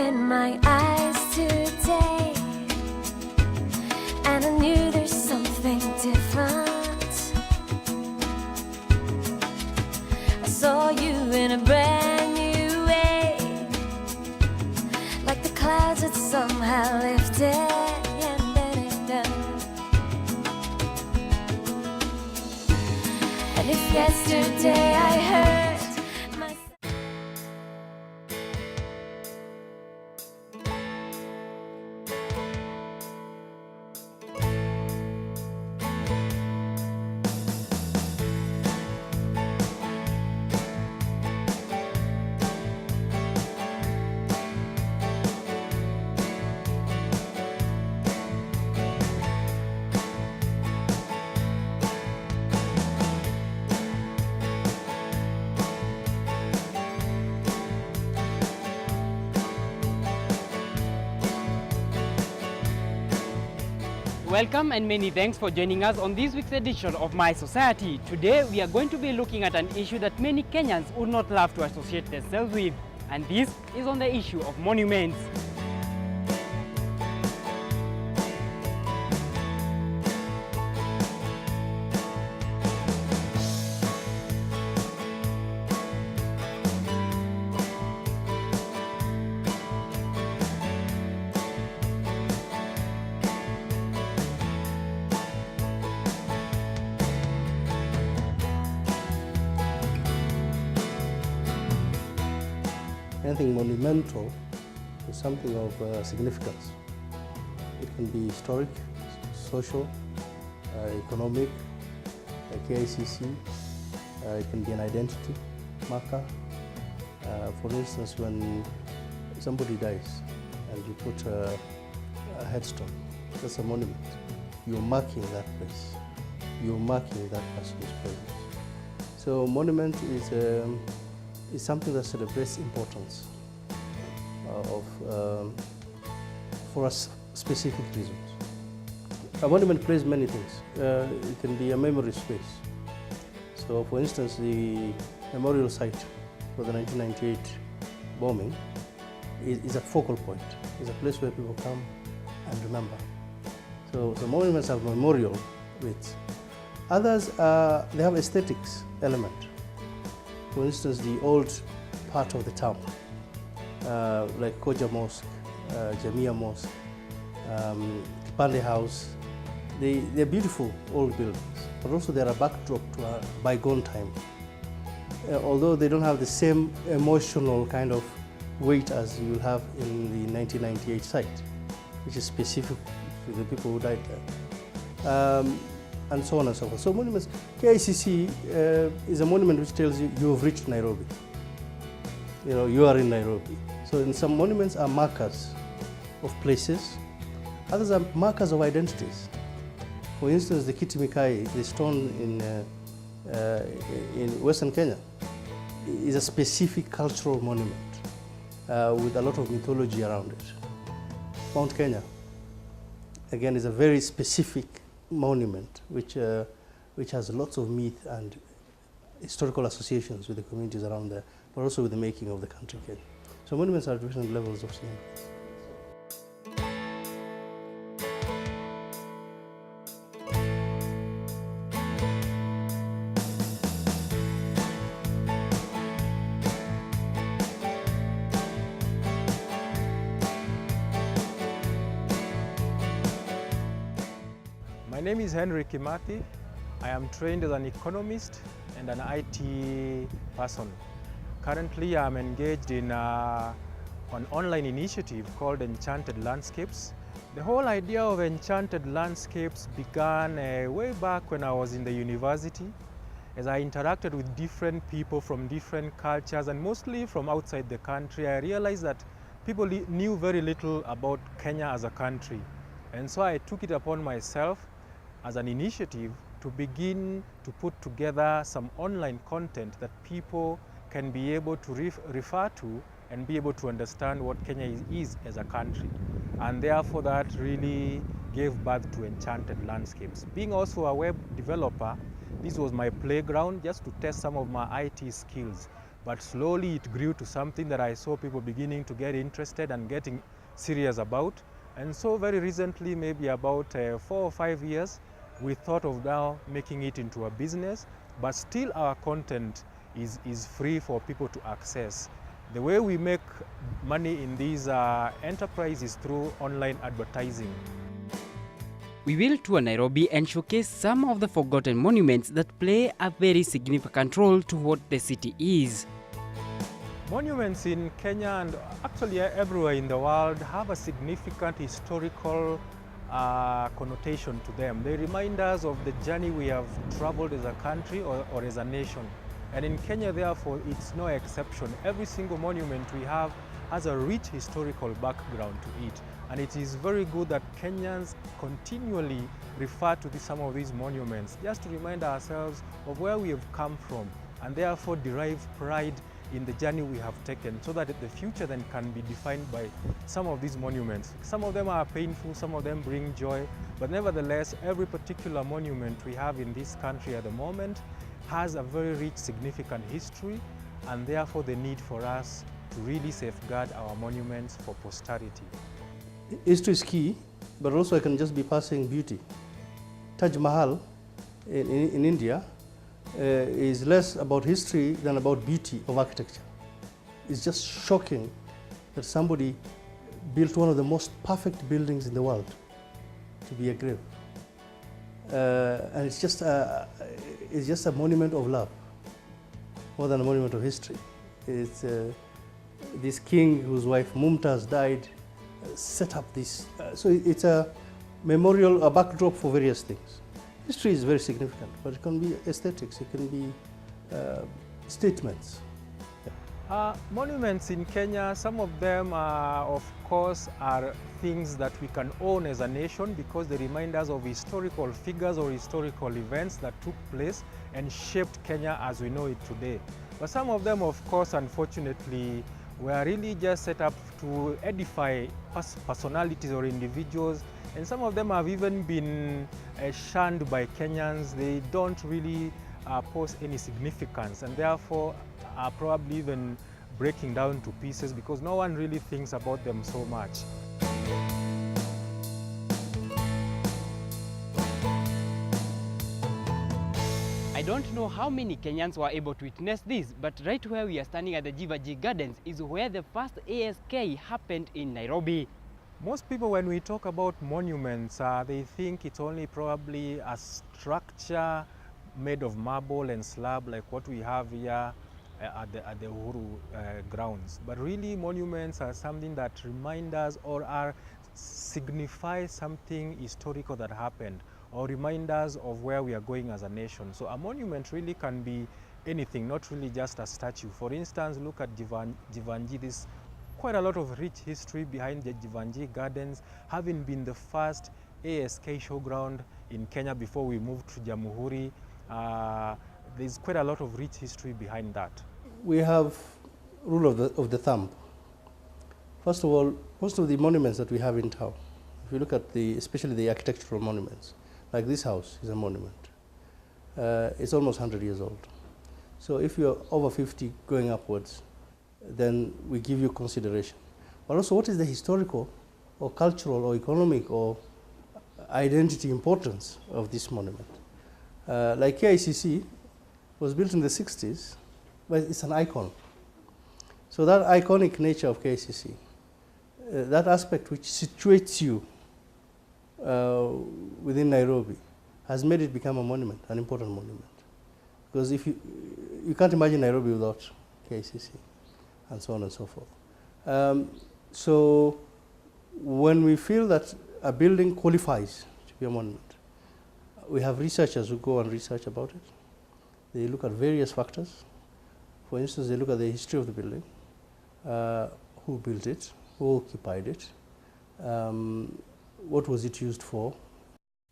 opened my eyes today, and I knew there's something different. I saw you in a brand new way, like the clouds had somehow lifted. And if yesterday I hurt myself, Welcome and many thanks for joining us on this week's edition of My Society. Today we are going to be looking at an issue that many Kenyans would not love to associate themselves with, and this is on the issue of monuments. Anything monumental is something of significance. It can be historic, social, economic, KICC. It can be an identity marker. For instance, when somebody dies and you put a headstone, that's a monument. You're marking that place. You're marking that person's presence. So monument is something that celebrates importance for us specific reasons. A monument plays many things. It can be a memory space. So for instance, the memorial site for the 1998 bombing is a focal point. It's a place where people come and remember. So the monuments have memorial weight. Others, they have aesthetics element. For instance, the old part of the town, like Koja Mosque, Jamia Mosque, Kipande House, they're beautiful old buildings, but also they're a backdrop to a bygone time. Although they don't have the same emotional kind of weight as you will have in the 1998 site, which is specific to the people who died there. And so on and so forth. So monuments, KICC is a monument which tells you you have reached Nairobi. You know, you are in Nairobi. So in some monuments are markers of places, others are markers of identities. For instance, the Kiti Mikai, the stone in Western Kenya, is a specific cultural monument with a lot of mythology around it. Mount Kenya, again, is a very specific monument which has lots of myth and historical associations with the communities around there, but also with the making of the country Kenya. So monuments are different levels of significance. My name is Henry Kimathi. I am trained as an economist and an IT person. Currently, I'm engaged in an online initiative called Enchanted Landscapes. The whole idea of Enchanted Landscapes began way back when I was in the university, as I interacted with different people from different cultures and mostly from outside the country. I realized that people knew very little about Kenya as a country. And so I took it upon myself as an initiative to begin to put together some online content that people can be able to refer to and be able to understand what Kenya is as a country. And therefore that really gave birth to Enchanted Landscapes. Being also a web developer, this was my playground just to test some of my IT skills, but slowly it grew to something that I saw people beginning to get interested and getting serious about. And so very recently, maybe about 4 or 5 years, we thought of now making it into a business, but still our content is free for people to access. The way we make money in these enterprises through online advertising. We will tour Nairobi and showcase some of the forgotten monuments that play a very significant role to what the city is. Monuments in Kenya and actually everywhere in the world have a significant historical connotation to them. They remind us of the journey we have traveled as a country or as a nation. And in Kenya, therefore, it's no exception. Every single monument we have has a rich historical background to it. And it is very good that Kenyans continually refer to some of these monuments just to remind ourselves of where we have come from and therefore derive pride in the journey we have taken, so that the future then can be defined by some of these monuments. Some of them are painful, some of them bring joy, but nevertheless, every particular monument we have in this country at the moment has a very rich, significant history, and therefore the need for us to really safeguard our monuments for posterity. History is key, but also I can just be passing beauty. Taj Mahal in India is less about history than about beauty of architecture. It's just shocking that somebody built one of the most perfect buildings in the world to be a grave. And it's just a monument of love, more than a monument of history. It's this king whose wife Mumtaz died set up this. So it's a memorial, a backdrop for various things. History is very significant, but it can be aesthetics, it can be statements. Monuments in Kenya, some of them, of course, are things that we can own as a nation because they remind us of historical figures or historical events that took place and shaped Kenya as we know it today. But some of them, of course, unfortunately, were really just set up to edify personalities or individuals, and some of them have even been shunned by Kenyans. They don't really pose any significance, and therefore are probably even breaking down to pieces because no one really thinks about them so much. I don't know how many Kenyans were able to witness this, but right where we are standing at the GBS Gardens is where the first ASK happened in Nairobi. Most people, when we talk about monuments, they think it's only probably a structure made of marble and slab like what we have here at the Uhuru grounds. But really, monuments are something that remind us or signify something historical that happened, or remind us of where we are going as a nation. So a monument really can be anything, not really just a statue. For instance, look at Jivanji. There's quite a lot of rich history behind the Jivanji Gardens, having been the first ASK showground in Kenya before we moved to Jamhuri. There's quite a lot of rich history behind that. We have rule of the thumb. First of all, most of the monuments that we have in town, if you look at especially the architectural monuments, like this house is a monument. It's almost 100 years old. So if you're over 50 going upwards, then we give you consideration. But also, what is the historical or cultural or economic or identity importance of this monument? Like KICC was built in the 60s, but it's an icon. So that iconic nature of KICC, that aspect which situates you within Nairobi, has made it become a monument, an important monument. Because if you can't imagine Nairobi without KICC, and so on and so forth. So when we feel that a building qualifies to be a monument, we have researchers who go and research about it. They look at various factors. For instance, they look at the history of the building, who built it, who occupied it, what was it used for.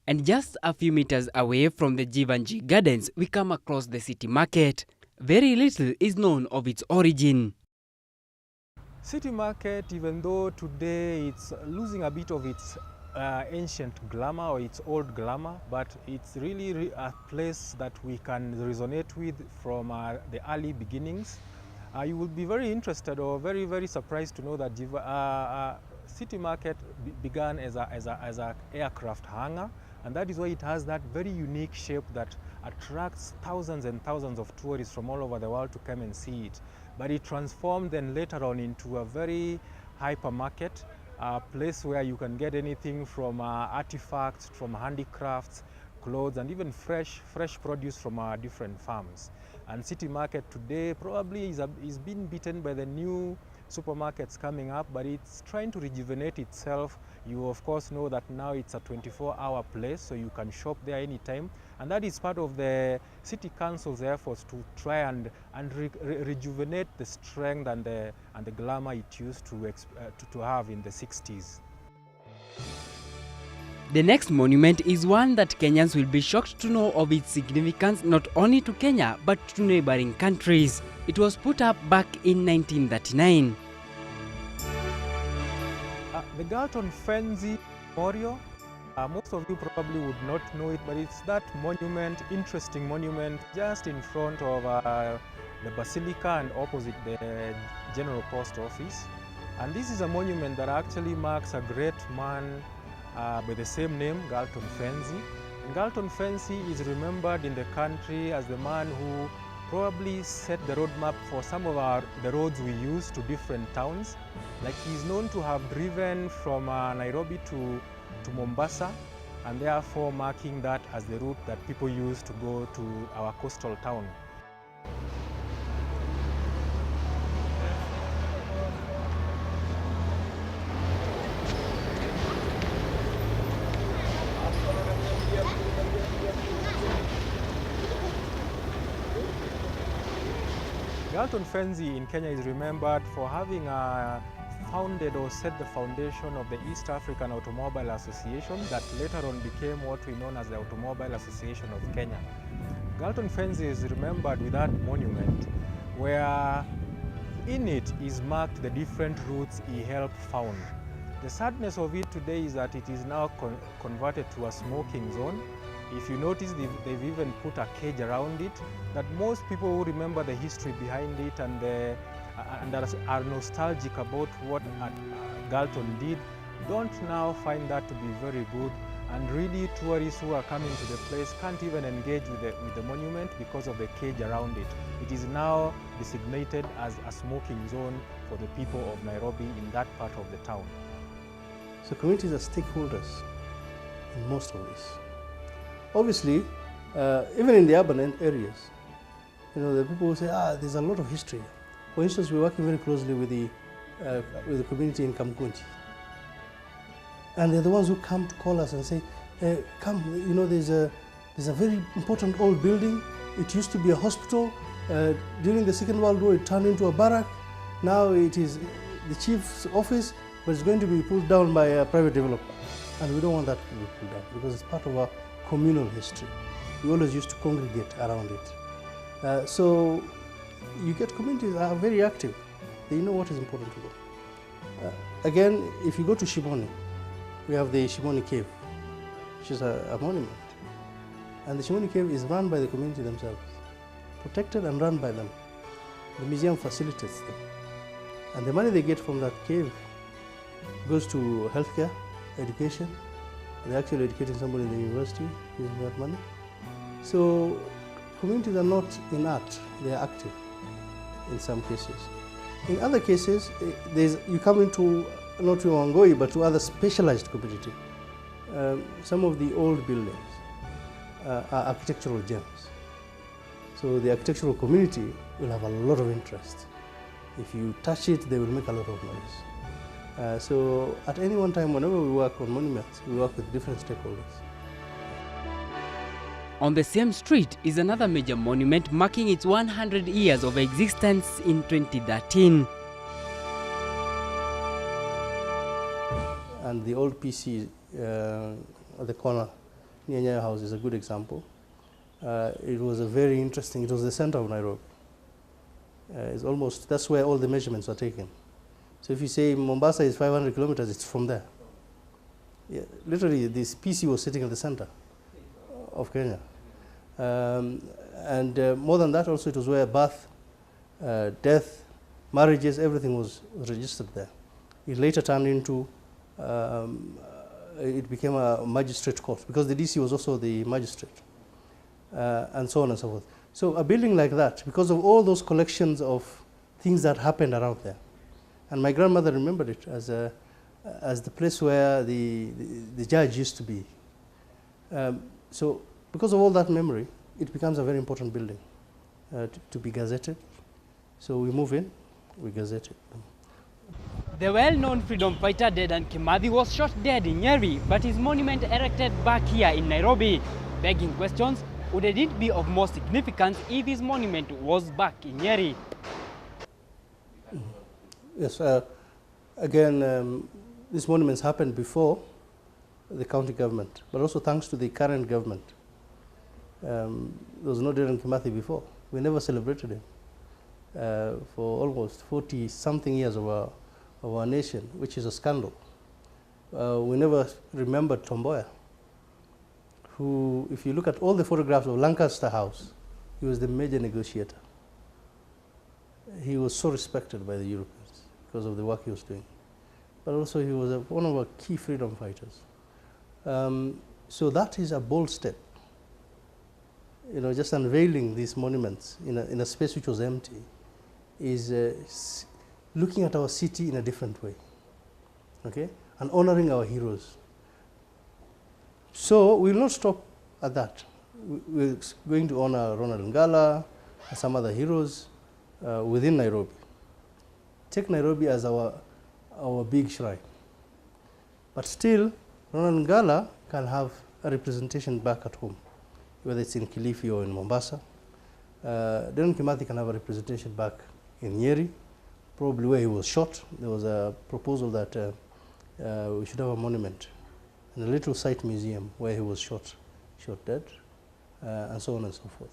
And just a few meters away from the Jivanji Gardens, we come across the city market. Very little is known of its origin. City market, even though today it's losing a bit of its ancient glamour or its old glamour, but it's really a place that we can resonate with from the early beginnings. You will be very interested or very, very surprised to know that City Market began as a aircraft hangar, and that is why it has that very unique shape that attracts thousands and thousands of tourists from all over the world to come and see it. But it transformed then later on into a very hypermarket, a place where you can get anything from artifacts, from handicrafts, clothes, and even fresh produce from different farms. And City Market today probably is being beaten by the new supermarkets coming up, but it's trying to rejuvenate itself. You of course know that now it's a 24-hour place, so you can shop there anytime, and that is part of the City Council's efforts to try and rejuvenate the strength and the glamour it used to have in the 60s. The next monument is one that Kenyans will be shocked to know of its significance not only to Kenya but to neighboring countries. It was put up back in 1939. The Galton Fenzi Memorial, most of you probably would not know it, but it's that monument, interesting monument, just in front of the Basilica and opposite the General Post Office. And this is a monument that actually marks a great man by the same name, Galton Fenzi. And Galton Fenzi is remembered in the country as the man who probably set the roadmap for some of the roads we use to different towns. Like, he's known to have driven from Nairobi to Mombasa, and therefore marking that as the route that people use to go to our coastal town. Galton Fenzi in Kenya is remembered for having founded or set the foundation of the East African Automobile Association that later on became what we know as the Automobile Association of Kenya. Galton Fenzi is remembered with that monument where in it is marked the different routes he helped found. The sadness of it today is that it is now converted to a smoking zone. If you notice, they've even put a cage around it, that most people who remember the history behind it and that are nostalgic about what Galton did don't now find that to be very good. And really, tourists who are coming to the place can't even engage with the monument because of the cage around it. It is now designated as a smoking zone for the people of Nairobi in that part of the town. So communities are stakeholders in most of this. Obviously, even in the urban areas, the people who say, there's a lot of history. For instance, we're working very closely with the community in Kamkunji. And they're the ones who come to call us and say, come, there's a very important old building. It used to be a hospital. During the Second World War, it turned into a barrack. Now it is the chief's office, but it's going to be pulled down by a private developer. And we don't want that to be pulled down because it's part of our communal history. We always used to congregate around it. So you get communities that are very active. They know what is important to them. Again, if you go to Shimoni, we have the Shimoni Cave, which is a monument. And the Shimoni Cave is run by the community themselves, protected and run by them. The museum facilitates them. And the money they get from that cave goes to healthcare, education. They're actually educating somebody in the university using that money. So communities are not inert, they are active in some cases. In other cases, you come into not to Wangoi, but to other specialized community. Some of the old buildings are architectural gems. So the architectural community will have a lot of interest. If you touch it, they will make a lot of noise. So at any one time, whenever we work on monuments, we work with different stakeholders. On the same street is another major monument marking its 100 years of existence in 2013. And the old PC at the corner near Nyayo House is a good example. It was a very interesting, it was the center of Nairobi. It's almost, that's where all the measurements are taken. So if you say Mombasa is 500 kilometers, it's from there. Yeah, literally, this PC was sitting at the center of Kenya. And more than that, also it was where birth, death, marriages, everything was registered there. It later turned into, it became a magistrate court because the DC was also the magistrate, and so on and so forth. So a building like that, because of all those collections of things that happened around there, and my grandmother remembered it as the place where the judge used to be. So because of all that memory, it becomes a very important building to be gazetted. So we move in, we gazette it. The well-known freedom fighter Dedan Kimathi was shot dead in Nyeri, but his monument erected back here in Nairobi, begging questions, would it be of more significance if his monument was back in Nyeri? Yes, again, these monuments happened before the county government, but also thanks to the current government. There was no Dedan Kimathi before. We never celebrated him for almost 40-something years of our nation, which is a scandal. We never remembered Tom Mboya, who, if you look at all the photographs of Lancaster House, he was the major negotiator. He was so respected by the Europeans because of the work he was doing. But also he was one of our key freedom fighters. So that is a bold step. You know, just unveiling these monuments in a space which was empty is looking at our city in a different way, okay, and honoring our heroes. So we will not stop at that. We're going to honor Ronald Ngala and some other heroes within Nairobi. Take Nairobi as our big shrine. But still, Ronald Ngala can have a representation back at home, whether it's in Kilifi or in Mombasa. Dedan Kimathi can have a representation back in Nyeri, probably where he was shot. There was a proposal that we should have a monument and a little site museum where he was shot dead, and so on and so forth.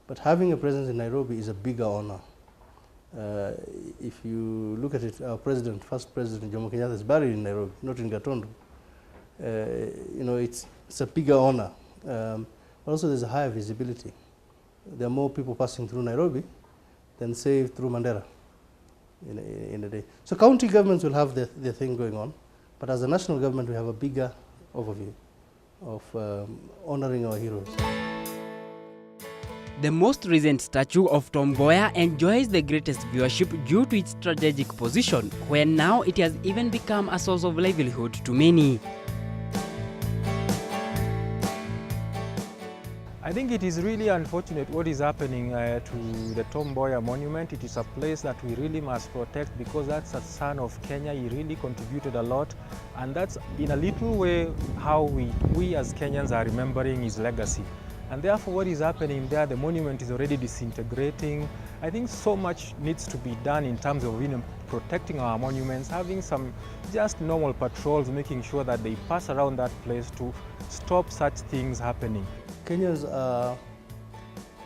But having a presence in Nairobi is a bigger honor. If you look at it, our president, first president Jomo Kenyatta, is buried in Nairobi, not in Gatundu. You know, it's a bigger honor. But also there's a higher visibility. There are more people passing through Nairobi than, say, through Mandera in a day. So county governments will have their thing going on, but as a national government, we have a bigger overview of honoring our heroes. The most recent statue of Tom Mboya enjoys the greatest viewership due to its strategic position, where now it has even become a source of livelihood to many. I think it is really unfortunate what is happening to the Tom Mboya monument. It is a place that we really must protect because that's a son of Kenya. He really contributed a lot, and that's in a little way how we as Kenyans are remembering his legacy. And therefore what is happening there, the monument is already disintegrating. I think so much needs to be done in terms of protecting our monuments, having some just normal patrols, making sure that they pass around that place to stop such things happening. Kenyans are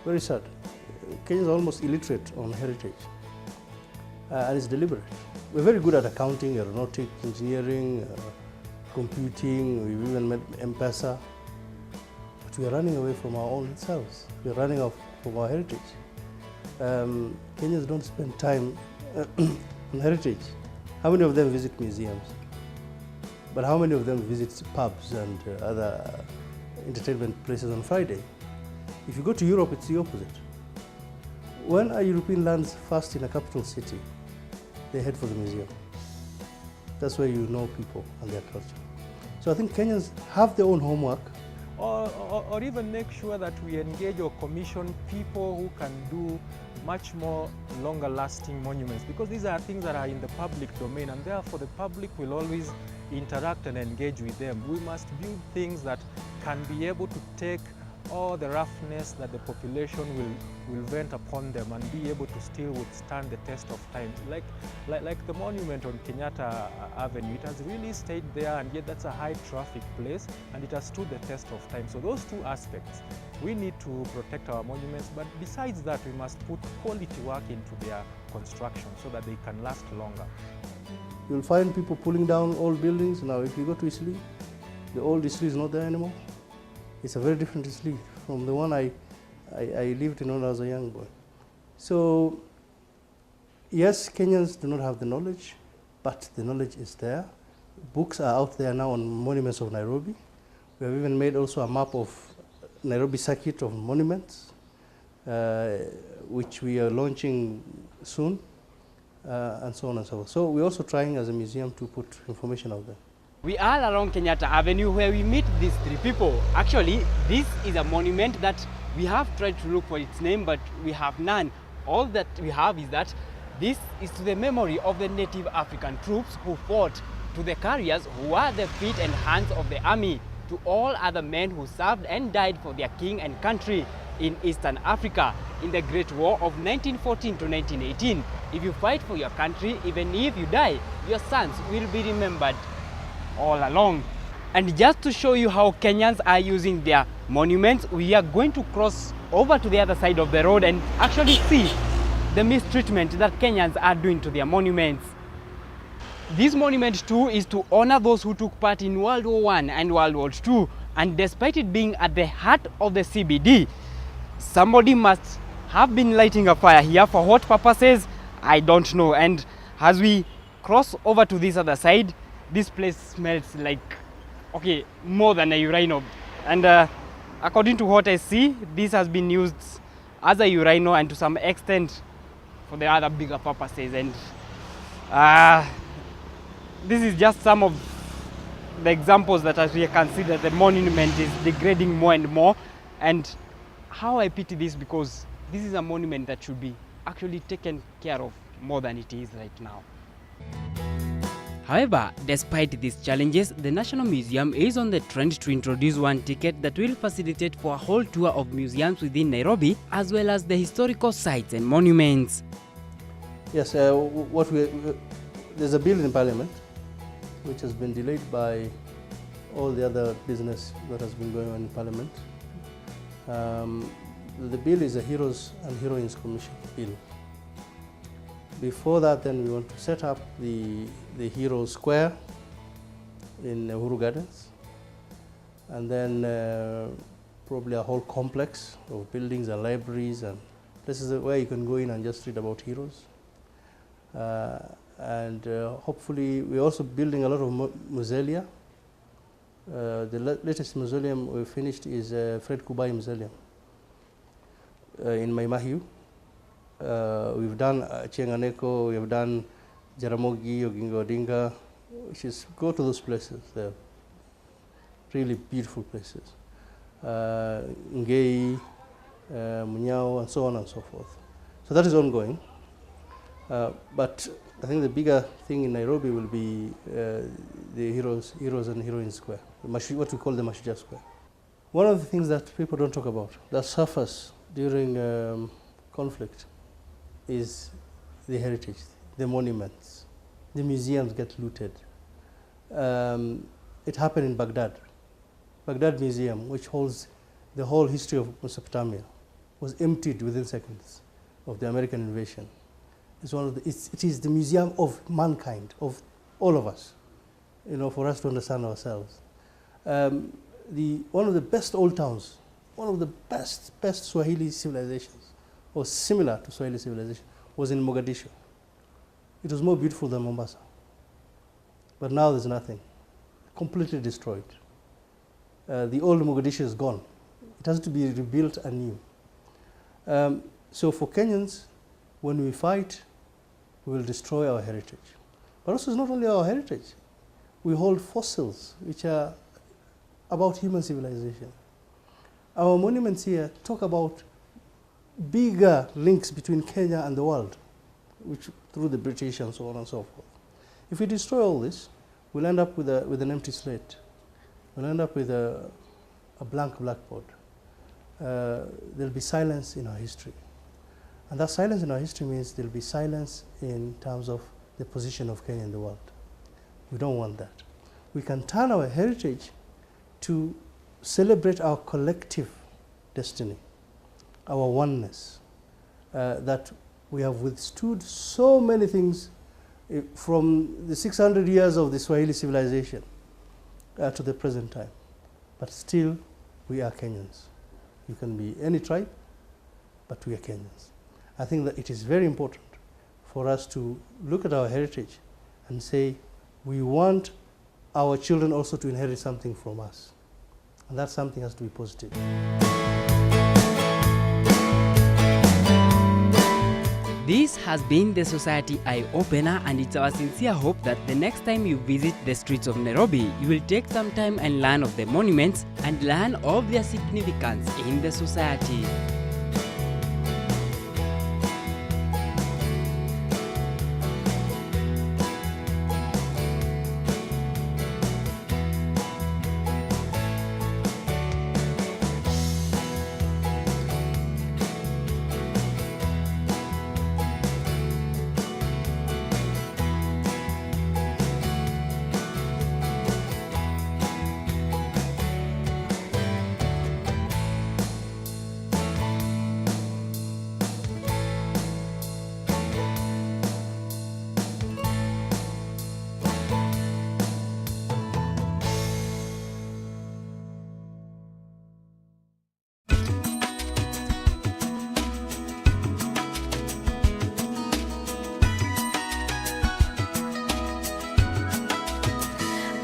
very sad. Kenyans are almost illiterate on heritage, and it's deliberate. We're very good at accounting, aeronautic, engineering, computing. We've even met M-Pesa. But we are running away from our own selves. We are running off from our heritage. Kenyans don't spend time on heritage. How many of them visit museums? But how many of them visit pubs and other entertainment places on Friday? If you go to Europe, it's the opposite. When a European lands first in a capital city, they head for the museum. That's where you know people and their culture. So I think Kenyans have their own homework. Or even make sure that we engage or commission people who can do much more longer lasting monuments, because these are things that are in the public domain, and therefore the public will always interact and engage with them. We must build things that can be able to take all the roughness that the population will vent upon them and be able to still withstand the test of time. Like the monument on Kenyatta Avenue, it has really stayed there, and yet that's a high traffic place and it has stood the test of time. So those two aspects, we need to protect our monuments, but besides that we must put quality work into their construction so that they can last longer. You'll find people pulling down old buildings. Now if you go to Isli, the old Isli is not there anymore. It's a very different Isli from the one I lived in when I was a young boy. So Yes, Kenyans do not have the knowledge, but the knowledge is there. Books are out there now on monuments of Nairobi. We have even made also a map of Nairobi circuit of monuments, which we are launching soon, and so on and so forth. So we're also trying as a museum to put information out there. We are along Kenyatta Avenue where we meet these three people. Actually, this is a monument that we have tried to look for its name, but we have none. All that we have is that this is to the memory of the native African troops who fought, to the carriers who are the feet and hands of the army, to all other men who served and died for their king and country in Eastern Africa in the Great War of 1914 to 1918. If you fight for your country, even if you die, your sons will be remembered all along. And just to show you how Kenyans are using their monuments, we are going to cross over to the other side of the road and actually see the mistreatment that Kenyans are doing to their monuments. This monument too is to honor those who took part in World War I and World War II, and despite it being at the heart of the CBD, somebody must have been lighting a fire here. For what purposes, I don't know. And as we cross over to this other side, this place smells like, okay, more than a urinal. And according to what I see, this has been used as a urinal and to some extent for the other bigger purposes. And this is just some of the examples that as we can see that the monument is degrading more and more. And how I pity this, because this is a monument that should be actually taken care of more than it is right now. However, despite these challenges, the National Museum is on the trend to introduce one ticket that will facilitate for a whole tour of museums within Nairobi, as well as the historical sites and monuments. Yes, there's a bill in Parliament which has been delayed by all the other business that has been going on in Parliament. The bill is a Heroes and Heroines Commission bill. Before that, then we want to set up the Hero Square in Uhuru Gardens, and then probably a whole complex of buildings and libraries and places where you can go in and just read about heroes. And hopefully we're also building a lot of mausolea. The latest mausoleum we finished is Fred Kubai Mausoleum in Mai Mahiu. We've done Chianganeko, we've done Jaramogi, Oginga Odinga, which is, go to those places, they're really beautiful places. Ngei, Munyao, and so on and so forth. So that is ongoing. But I think the bigger thing in Nairobi will be the Heroes and Heroines Square, what we call the Mashujaa Square. One of the things that people don't talk about, that suffers during conflict, is the heritage, the monuments. The museums get looted. It happened in Baghdad. Baghdad Museum, which holds the whole history of Mesopotamia, was emptied within seconds of the American invasion. It's one of it is the museum of mankind, of all of us, for us to understand ourselves. One of the best old towns, one of the best Swahili civilizations, or similar to Swahili civilization, was in Mogadishu. It was more beautiful than Mombasa. But now there's nothing, completely destroyed. The old Mogadishu is gone. It has to be rebuilt anew. So for Kenyans, when we fight, we will destroy our heritage. But also it's not only our heritage. We hold fossils which are about human civilization. Our monuments here talk about bigger links between Kenya and the world, which through the British and so on and so forth. If we destroy all this, we'll end up with an empty slate. We'll end up with a blank blackboard. There'll be silence in our history. And that silence in our history means there'll be silence in terms of the position of Kenya in the world. We don't want that. We can turn our heritage to celebrate our collective destiny, our oneness, that we have withstood so many things from the 600 years of the Swahili civilization to the present time. But still, we are Kenyans. You can be any tribe, but we are Kenyans. I think that it is very important for us to look at our heritage and say, we want our children also to inherit something from us. And that something has to be positive. This has been the Society Eye Opener, and it's our sincere hope that the next time you visit the streets of Nairobi, you will take some time and learn of the monuments and learn of their significance in the society.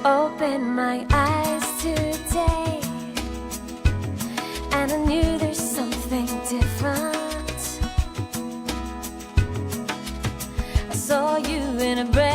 Open my eyes today, and I knew there's something different. I saw you in a brand